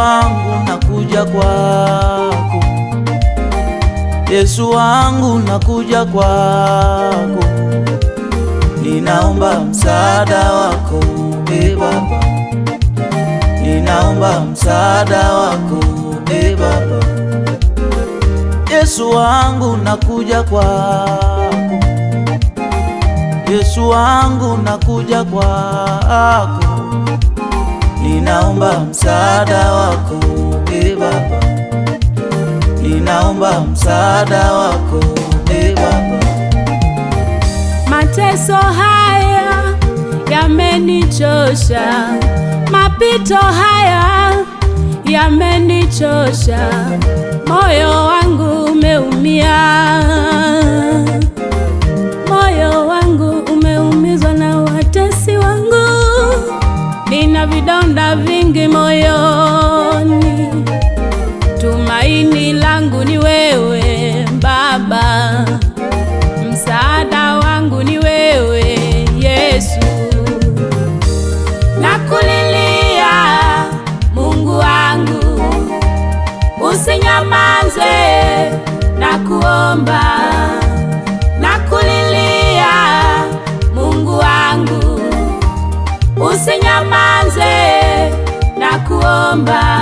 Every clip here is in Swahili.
wangu nakuja kwako, Yesu wangu nakuja kwako, ninaomba msaada wako Baba, ninaomba msaada wako Baba. Yesu wangu nakuja kwako, Yesu wangu nakuja kwako, ninaomba msaada wako Baba, ninaomba msaada wako Baba. Mateso haya yamenichosha, mapito haya yamenichosha, moyo wangu umeumia, moyo wangu umeumizwa na watesi wangu, nina vidonda vingi moyoni, tumaini langu ni wewe Baba, msaada wangu ni wewe Yesu. Nakulilia Mungu wangu, usinyamaze, nakuomba. Nakulilia Mungu wangu, usinyamaze, nakuomba.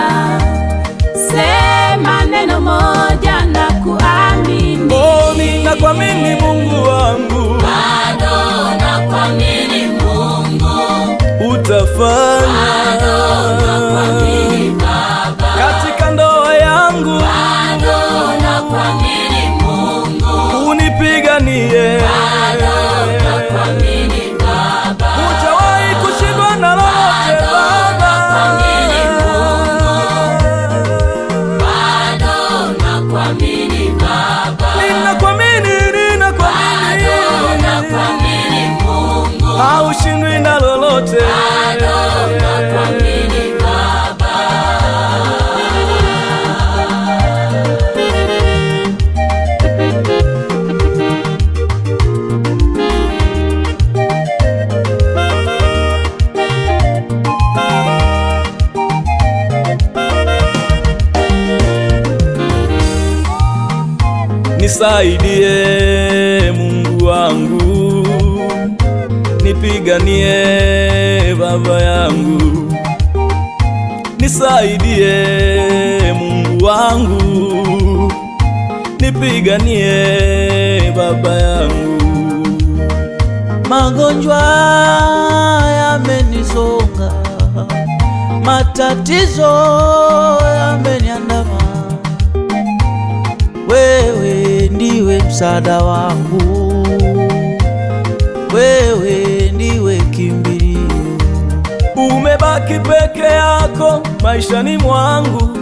Sema neno moja na kuamini. Oh, ninakuamini Mungu wangu, bado nakuamini Mungu, utafanya. bado nakuamini Baba, katika ndoa yangu, bado nakuamini Mungu, unipiganie. bado nakuamini Baba, hujawahi kushindwa na lolote Baba. Nakuamini Baba, Ninakuamini Mungu, haushindwi na lolote. nakuamini Baba. Nisaidie Mungu wangu, nipiganie Baba yangu. Nisaidie Mungu wangu, nipiganie Baba yangu. Magonjwa yamenisonga, matatizo yameniandama, wewe ndiwe msaada wangu, wewe ndiwe kimbilio. Umebaki peke yako maishani mwangu,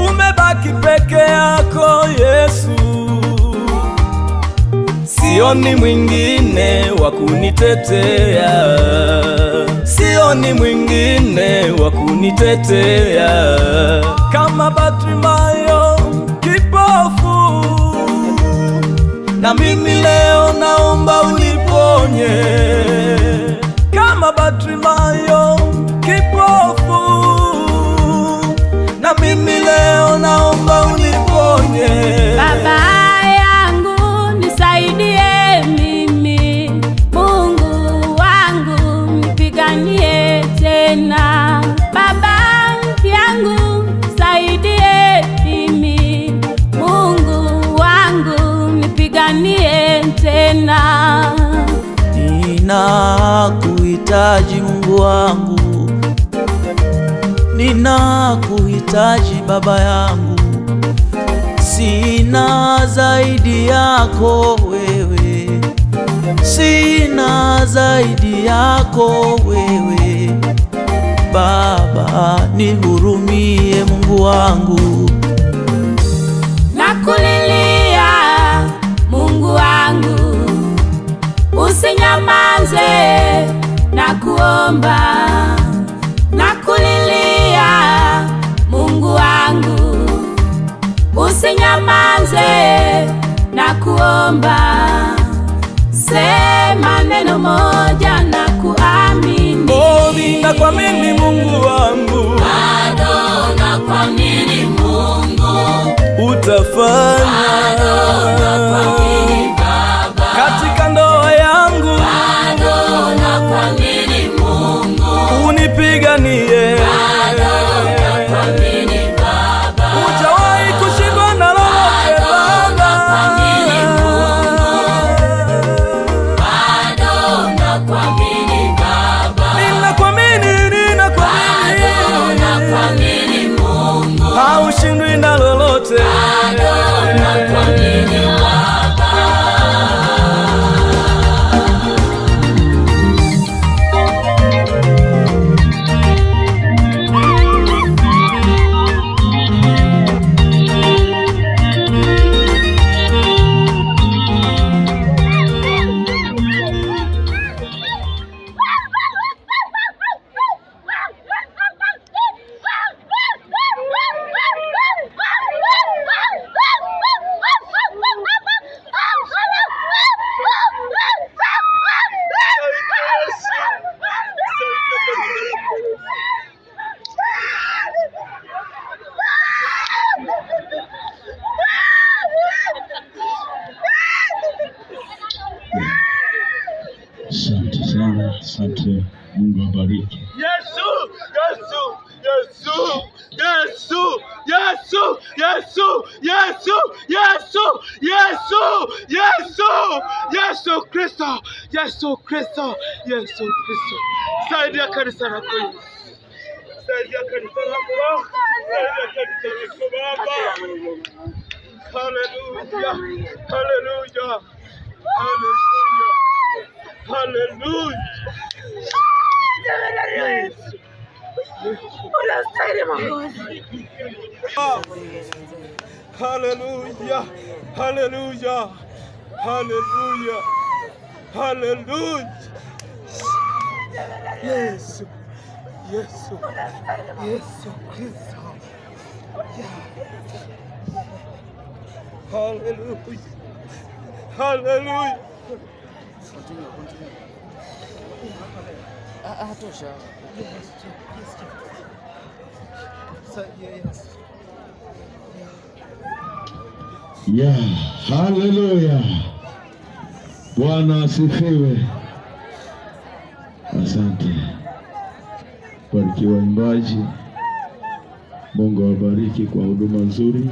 umebaki peke yako Yesu. Sioni mwingine wa kunitetea, sioni mwingine wa kunitetea kama Bartimayo kipofu. Na mimi leo naomba uniponye kama Bartimayo kipofu. Na mimi leo naomba uniponye Baba yangu nisaidie mimi, Mungu wangu nipiganie tena. Baba yangu nisaidie mimi, Mungu wangu nipiganie tena. Ninakuhitaji Mungu wangu, ninakuhitaji Baba yangu, sina zaidi yako wewe, sina zaidi yako wewe Baba, nihurumie Mungu wangu. Nakulilia Mungu wangu, usinyamaze, nakuomba. Nakulilia Mungu wangu, usinyamaze, nakuomba. Sema neno moja na kuamini. oh, ninakuamini Mungu wangu, bado nakuamini Mungu, utafanya katika ndoa yangu, bado nakuamini Mungu, unipiganie, nakuamini Baba, hujawahi kushindwa na lolote Baba, nakuamini Mungu, bado nakuamini Baba, ninakuamini, nakuamini Mungu, haushindwi na lolote, bado nakuamini Baba. Asante sana, asante. Mungu abariki. Yesu, Yesu, Yesu, Yesu, Yesu, Yesu, Yesu, Yesu, Yesu, Yesu, Yesu Kristo, Yesu Kristo, Yesu Kristo. Saidia kanisa lako Yesu. Saidia kanisa lako. Saidia kanisa lako Baba. Hallelujah. Hallelujah. Hallelujah. Hallelujah. Hallelujah. Hallelujah. Hallelujah. Hallelujah. Yesu. Yesu. Yesu Kristo. Hallelujah. Hallelujah. Yeah, haleluya. Bwana asifiwe. Asante. Barikiwa waimbaji. Mungu awabariki kwa huduma nzuri.